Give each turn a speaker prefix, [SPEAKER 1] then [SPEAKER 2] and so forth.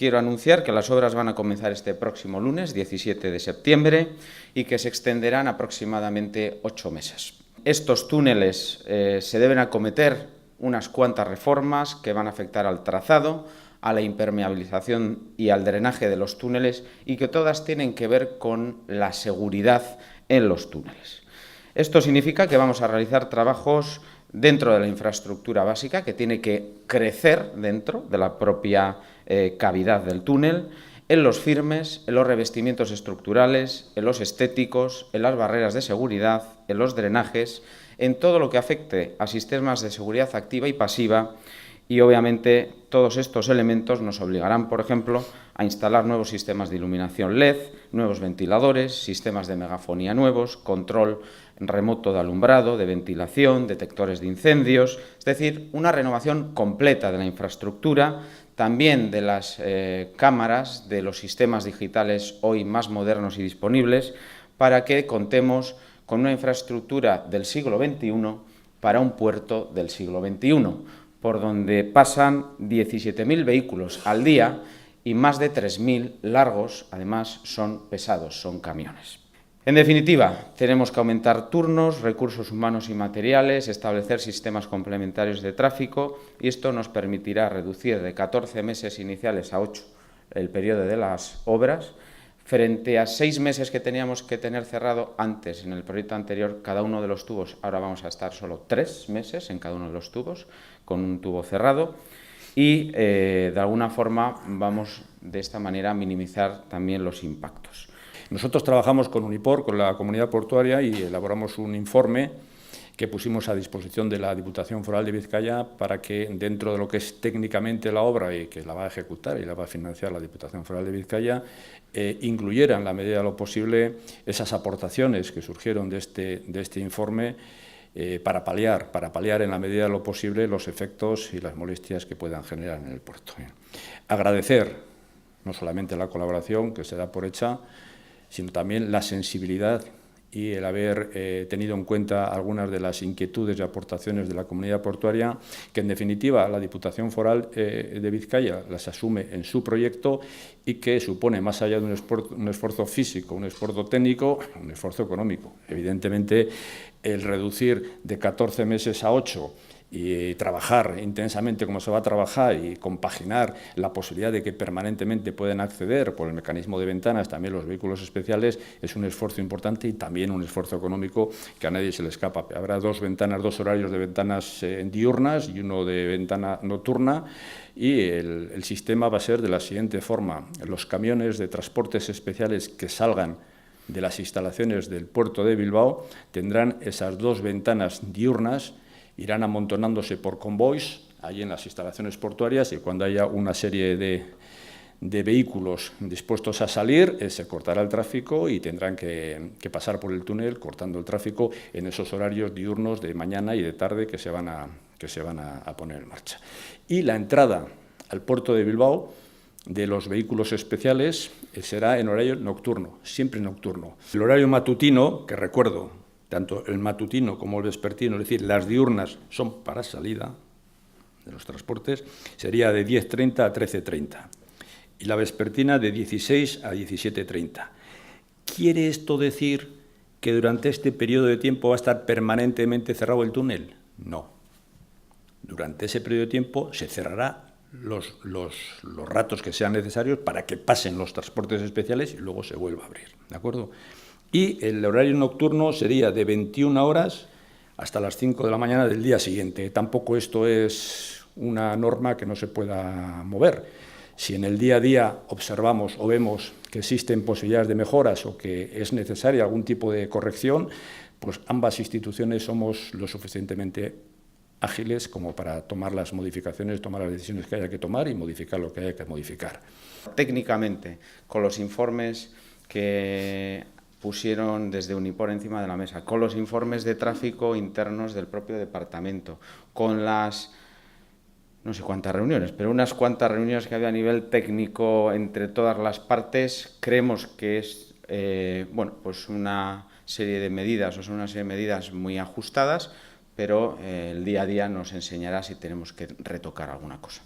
[SPEAKER 1] quiero anunciar que las obras van a comenzar este próximo lunes, 17 de septiembre, y que se extenderán aproximadamente 8 meses. Estos túneles se deben acometer unas cuantas reformas que van a afectar al trazado, a la impermeabilización y al drenaje de los túneles, y que todas tienen que ver con la seguridad en los túneles. Esto significa que vamos a realizar trabajos dentro de la infraestructura básica, que tiene que crecer dentro de la propia cavidad del túnel, en los firmes, en los revestimientos estructurales, en los estéticos, en las barreras de seguridad, en los drenajes, en todo lo que afecte a sistemas de seguridad activa y pasiva. Y obviamente todos estos elementos nos obligarán, por ejemplo, a instalar nuevos sistemas de iluminación LED, nuevos ventiladores, sistemas de megafonía nuevos, control remoto de alumbrado, de ventilación, detectores de incendios, es decir, una renovación completa de la infraestructura, también de las cámaras, de los sistemas digitales hoy más modernos y disponibles, para que contemos con una infraestructura del siglo XXI para un puerto del siglo XXI, por donde pasan 17.000 vehículos al día y más de 3.000 largos, además son pesados, son camiones. En definitiva, tenemos que aumentar turnos, recursos humanos y materiales, establecer sistemas complementarios de tráfico, y esto nos permitirá reducir de 14 meses iniciales a 8 el periodo de las obras, frente a 6 meses que teníamos que tener cerrado antes en el proyecto anterior cada uno de los tubos. Ahora vamos a estar solo 3 meses en cada uno de los tubos, con un tubo cerrado, y de alguna forma vamos de esta manera a minimizar también los impactos.
[SPEAKER 2] Nosotros trabajamos con Unipor, con la Comunidad Portuaria, y elaboramos un informe que pusimos a disposición de la Diputación Foral de Vizcaya para que, dentro de lo que es técnicamente la obra y que la va a ejecutar y la va a financiar la Diputación Foral de Vizcaya, incluyera en la medida de lo posible esas aportaciones que surgieron de este informe para paliar en la medida de lo posible los efectos y las molestias que puedan generar en el puerto. Agradecer no solamente la colaboración que se da por hecha, sino también la sensibilidad y el haber tenido en cuenta algunas de las inquietudes y aportaciones de la comunidad portuaria, que en definitiva la Diputación Foral de Vizcaya las asume en su proyecto y que supone, más allá de un esfuerzo físico, un esfuerzo técnico, un esfuerzo económico. Evidentemente, el reducir de 14 meses a 8 y trabajar intensamente como se va a trabajar y compaginar la posibilidad de que permanentemente puedan acceder por el mecanismo de ventanas también los vehículos especiales es un esfuerzo importante y también un esfuerzo económico que a nadie se le escapa. Habrá dos horarios de ventanas diurnas y uno de ventana nocturna, y el sistema va a ser de la siguiente forma. Los camiones de transportes especiales que salgan de las instalaciones del puerto de Bilbao tendrán esas dos ventanas diurnas, irán amontonándose por convoys allí en las instalaciones portuarias, y cuando haya una serie de vehículos dispuestos a salir, se cortará el tráfico y tendrán que pasar por el túnel cortando el tráfico en esos horarios diurnos de mañana y de tarde que se van a poner en marcha. Y la entrada al puerto de Bilbao de los vehículos especiales será en horario nocturno, siempre nocturno. El horario matutino, que recuerdo, tanto el matutino como el vespertino, es decir, las diurnas son para salida de los transportes, sería de 10:30 a 13:30 y la vespertina de 16 a 17:30. ¿Quiere esto decir que durante este periodo de tiempo va a estar permanentemente cerrado el túnel? No. Durante ese periodo de tiempo se cerrará los ratos que sean necesarios para que pasen los transportes especiales y luego se vuelva a abrir, ¿de acuerdo? Y el horario nocturno sería de 21 horas hasta las 5 de la mañana del día siguiente. Tampoco esto es una norma que no se pueda mover. Si en el día a día observamos o vemos que existen posibilidades de mejoras o que es necesaria algún tipo de corrección, pues ambas instituciones somos lo suficientemente ágiles como para tomar las modificaciones, tomar las decisiones que haya que tomar y modificar lo que haya que modificar.
[SPEAKER 1] Técnicamente, con los informes que pusieron desde Unipor encima de la mesa, con los informes de tráfico internos del propio departamento, con las, no sé cuántas reuniones, pero unas cuantas reuniones que había a nivel técnico entre todas las partes, creemos que es pues una serie de medidas, o son una serie de medidas muy ajustadas, pero el día a día nos enseñará si tenemos que retocar alguna cosa.